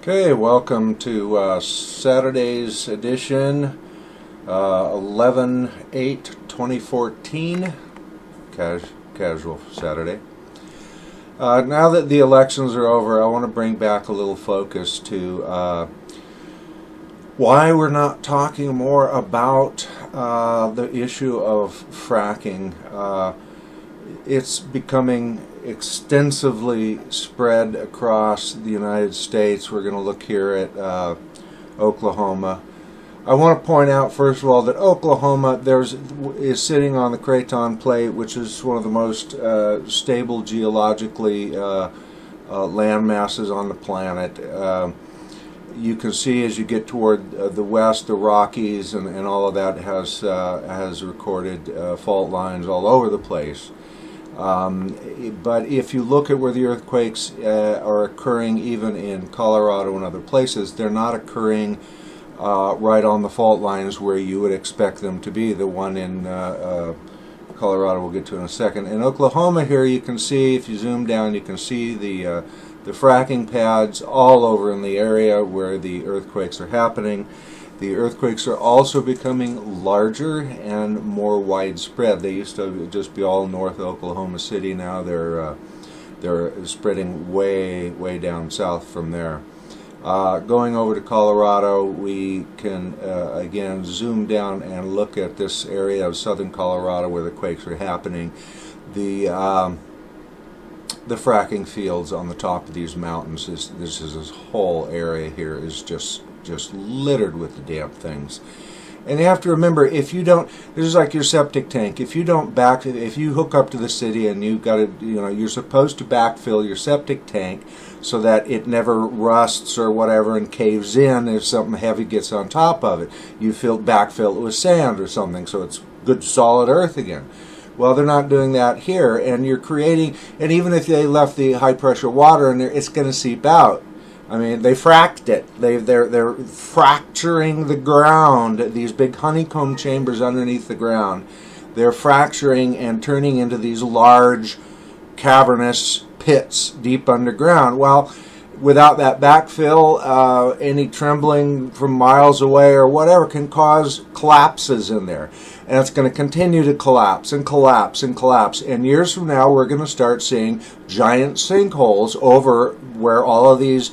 Okay, welcome to Saturday's edition, 11/8/2014, casual Saturday. Now that the elections are over, I want to bring back a little focus to why we're not talking more about the issue of fracking. It's becoming extensively spread across the United States. We're going to look here at Oklahoma. I want to point out, first of all, that Oklahoma is sitting on the Craton Plate, which is one of the most stable geologically land masses on the planet. You can see as you get toward the west, the Rockies and all of that has recorded fault lines all over the place. But if you look at where the earthquakes are occurring, even in Colorado and other places, they're not occurring right on the fault lines where you would expect them to be. The one in Colorado we'll get to in a second. In Oklahoma here, you can see, if you zoom down, you can see the fracking pads all over in the area where the earthquakes are happening. The earthquakes are also becoming larger and more widespread. They used to just be all north of Oklahoma City. Now they're spreading way down south from there. Going over to Colorado, we can again zoom down and look at this area of southern Colorado where the quakes are happening. The fracking fields on the top of these mountains, this whole area here is just littered with the damn things. And you have to remember, if you don't, this is like your septic tank. If you hook up to the city and you've got to, you're supposed to backfill your septic tank so that it never rusts or whatever and caves in if something heavy gets on top of it. You backfill it with sand or something so it's good solid earth again. Well, they're not doing that here, and you're creating, and even if they left the high pressure water in there, it's going to seep out. I mean, they fracked it. They're fracturing the ground, these big honeycomb chambers underneath the ground. They're fracturing and turning into these large cavernous pits deep underground. Well, without that backfill, any trembling from miles away or whatever can cause collapses in there. And it's going to continue to collapse and collapse and collapse. And years from now, we're going to start seeing giant sinkholes over where all of these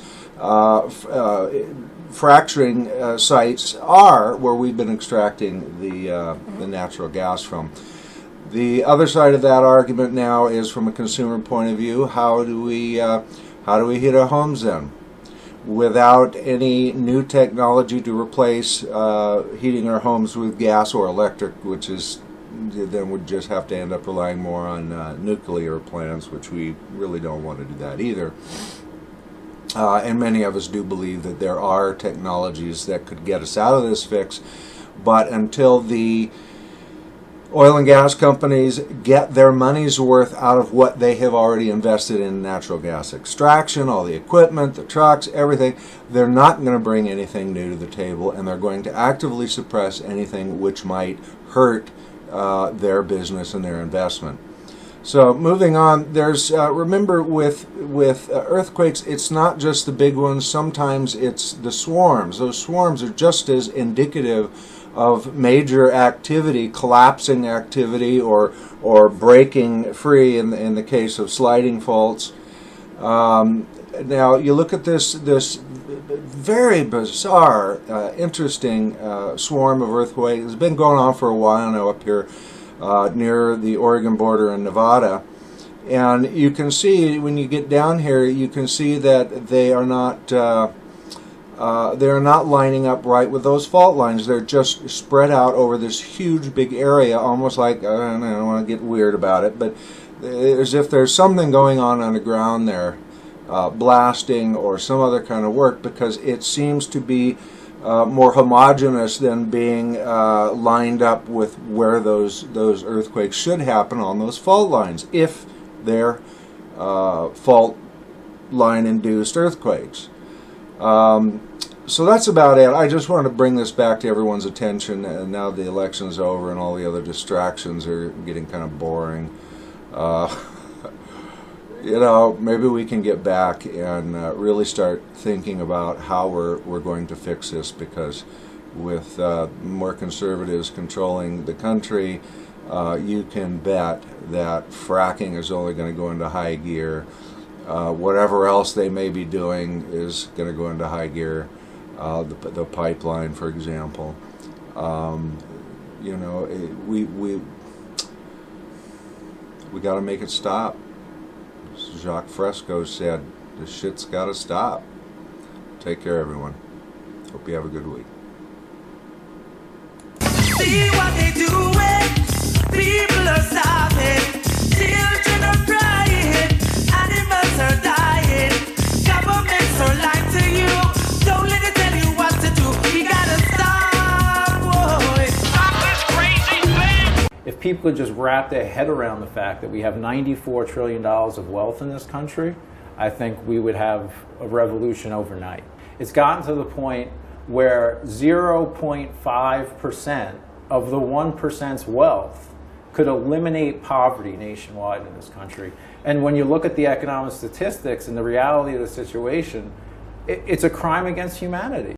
fracturing sites are, where we've been extracting the natural gas from. The other side of that argument now is from a consumer point of view. How do we heat our homes then? Without any new technology to replace heating our homes with gas or electric, which is then we'd just have to end up relying more on nuclear plants, which we really don't want to do that either. And many of us do believe that there are technologies that could get us out of this fix, but until the oil and gas companies get their money's worth out of what they have already invested in natural gas extraction, all the equipment, the trucks, everything, they're not going to bring anything new to the table, and they're going to actively suppress anything which might hurt their business and their investment. So moving on, there's remember with earthquakes, it's not just the big ones. Sometimes it's the swarms. Those swarms are just as indicative of major activity, collapsing activity, or breaking free in the case of sliding faults. Now you look at this very bizarre, interesting swarm of earthquakes. It's been going on for a while now up here near the Oregon border in Nevada, and you can see when you get down here, you can see that they are not lining up right with those fault lines. They're just spread out over this huge big area, almost like, I don't want to get weird about it, but as if there's something going on underground there, blasting or some other kind of work, because it seems to be more homogeneous than being lined up with where those earthquakes should happen on those fault lines, if they're fault line induced earthquakes. So that's about it. I just wanted to bring this back to everyone's attention, and now the election's over and all the other distractions are getting kind of boring. you know, maybe we can get back and really start thinking about how we're going to fix this, because with more conservatives controlling the country, you can bet that fracking is only going to go into high gear. Whatever else they may be doing is going to go into high gear. The pipeline, for example. You know, we got to make it stop. As Jacques Fresco said, "The shit's got to stop." Take care, everyone. Hope you have a good week. See what they doing? People are starving, children are crying, animals are dying, governments are lying to you. Don't let it tell you what to do. You gotta stop, boy. Stop this crazy thing. If people could just wrap their head around the fact that we have $94 trillion of wealth in this country, I think we would have a revolution overnight. It's gotten to the point where 0.5% of the 1%'s wealth could eliminate poverty nationwide in this country. And when you look at the economic statistics and the reality of the situation, it's a crime against humanity.